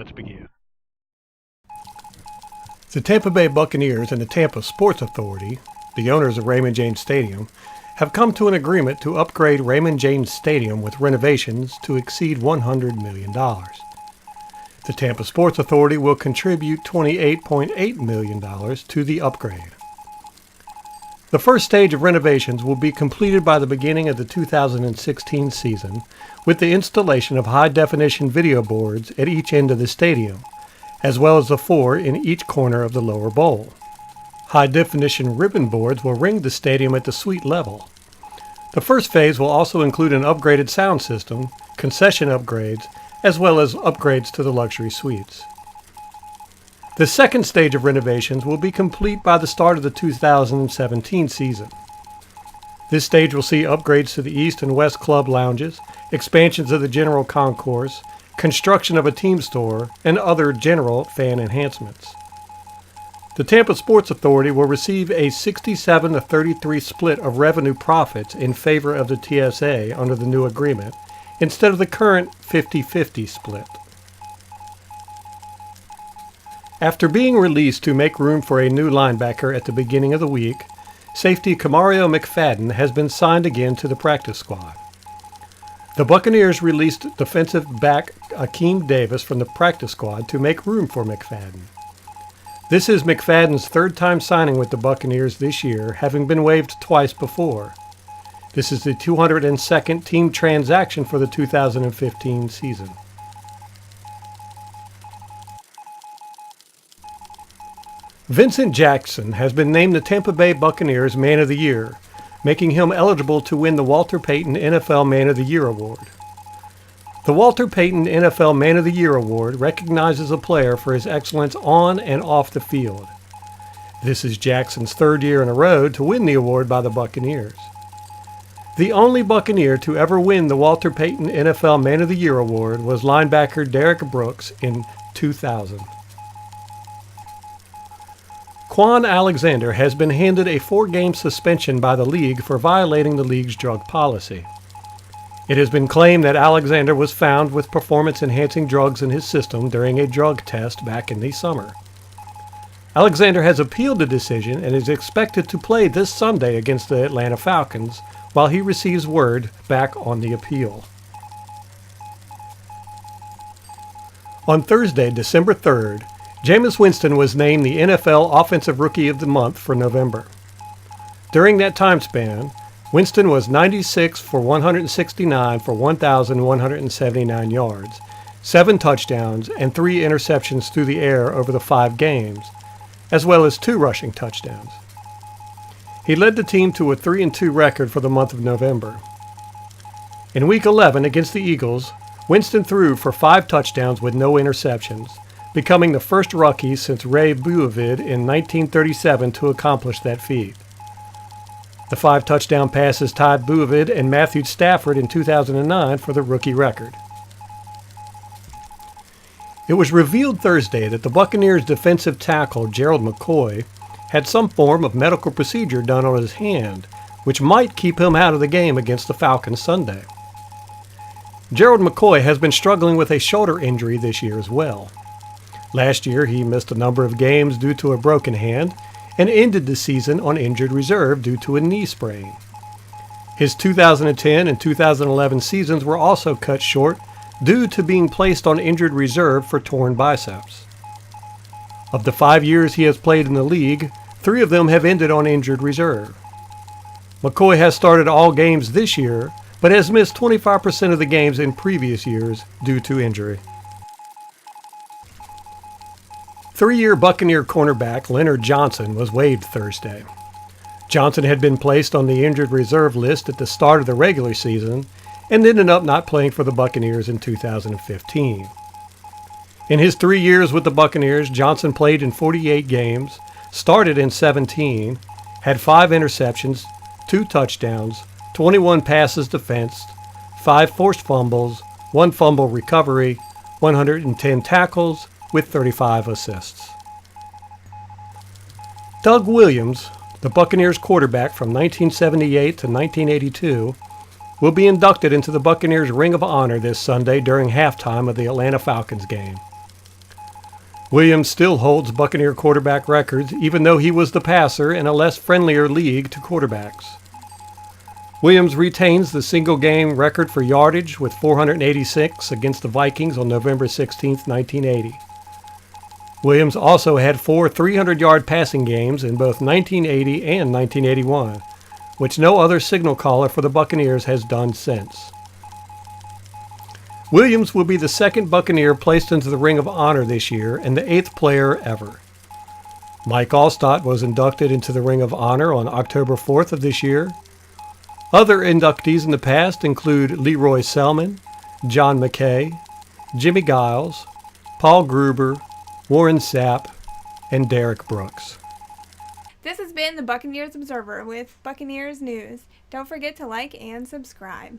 Let's begin. The Tampa Bay Buccaneers and the Tampa Sports Authority, the owners of Raymond James Stadium, have come to an agreement to upgrade Raymond James Stadium with renovations to exceed $100 million. The Tampa Sports Authority will contribute $28.8 million to the upgrade. The first stage of renovations will be completed by the beginning of the 2016 season with the installation of high-definition video boards at each end of the stadium, as well as the 4 in each corner of the lower bowl. High-definition ribbon boards will ring the stadium at the suite level. The first phase will also include an upgraded sound system, concession upgrades, as well as upgrades to the luxury suites. The second stage of renovations will be complete by the start of the 2017 season. This stage will see upgrades to the East and West Club lounges, expansions of the general concourse, construction of a team store, and other general fan enhancements. The Tampa Sports Authority will receive a 67-33 split of revenue profits in favor of the TSA under the new agreement, instead of the current 50-50 split. After being released to make room for a new linebacker at the beginning of the week, safety Kamario McFadden has been signed again to the practice squad. The Buccaneers released defensive back Akeem Davis from the practice squad to make room for McFadden. This is McFadden's third time signing with the Buccaneers this year, having been waived twice before. This is the 202nd team transaction for the 2015 season. Vincent Jackson has been named the Tampa Bay Buccaneers Man of the Year, making him eligible to win the Walter Payton NFL Man of the Year award. The Walter Payton NFL Man of the Year award recognizes a player for his excellence on and off the field. This is Jackson's third year in a row to win the award by the Buccaneers. The only Buccaneer to ever win the Walter Payton NFL Man of the Year award was linebacker Derrick Brooks in 2000. Quan Alexander has been handed a 4-game suspension by the league for violating the league's drug policy. It has been claimed that Alexander was found with performance-enhancing drugs in his system during a drug test back in the summer. Alexander has appealed the decision and is expected to play this Sunday against the Atlanta Falcons while he receives word back on the appeal. On Thursday, December 3rd, Jameis Winston was named the NFL Offensive Rookie of the Month for November. During that time span, Winston was 96 for 169 for 1,179 yards, 7 touchdowns, and 3 interceptions through the air over the 5 games, as well as 2 rushing touchdowns. He led the team to a 3-2 record for the month of November. In Week 11 against the Eagles, Winston threw for 5 touchdowns with no interceptions, becoming the first rookie since Ray Buavid in 1937 to accomplish that feat. The 5 touchdown passes tied Buavid and Matthew Stafford in 2009 for the rookie record. It was revealed Thursday that the Buccaneers defensive tackle Gerald McCoy had some form of medical procedure done on his hand, which might keep him out of the game against the Falcons Sunday. Gerald McCoy has been struggling with a shoulder injury this year as well. Last year, he missed a number of games due to a broken hand and ended the season on injured reserve due to a knee sprain. His 2010 and 2011 seasons were also cut short due to being placed on injured reserve for torn biceps. Of the 5 years he has played in the league, 3 of them have ended on injured reserve. McCoy has started all games this year, but has missed 25% of the games in previous years due to injury. 3-year Buccaneer cornerback Leonard Johnson was waived Thursday. Johnson had been placed on the injured reserve list at the start of the regular season and ended up not playing for the Buccaneers in 2015. In his 3 years with the Buccaneers, Johnson played in 48 games, started in 17, had 5 interceptions, 2 touchdowns, 21 passes defensed, 5 forced fumbles, 1 fumble recovery, 110 tackles, with 35 assists. Doug Williams, the Buccaneers quarterback from 1978 to 1982, will be inducted into the Buccaneers Ring of Honor this Sunday during halftime of the Atlanta Falcons game. Williams still holds Buccaneer quarterback records, even though he was the passer in a less friendlier league to quarterbacks. Williams retains the single-game record for yardage with 486 against the Vikings on November 16, 1980. Williams also had 4 300-yard passing games in both 1980 and 1981, which no other signal caller for the Buccaneers has done since. Williams will be the second Buccaneer placed into the Ring of Honor this year and the 8th player ever. Mike Alstott was inducted into the Ring of Honor on October 4th of this year. Other inductees in the past include Leroy Selman, John McKay, Jimmy Giles, Paul Gruber, Warren Sapp, and Derek Brooks. This has been the Buccaneers Observer with Buccaneers News. Don't forget to like and subscribe.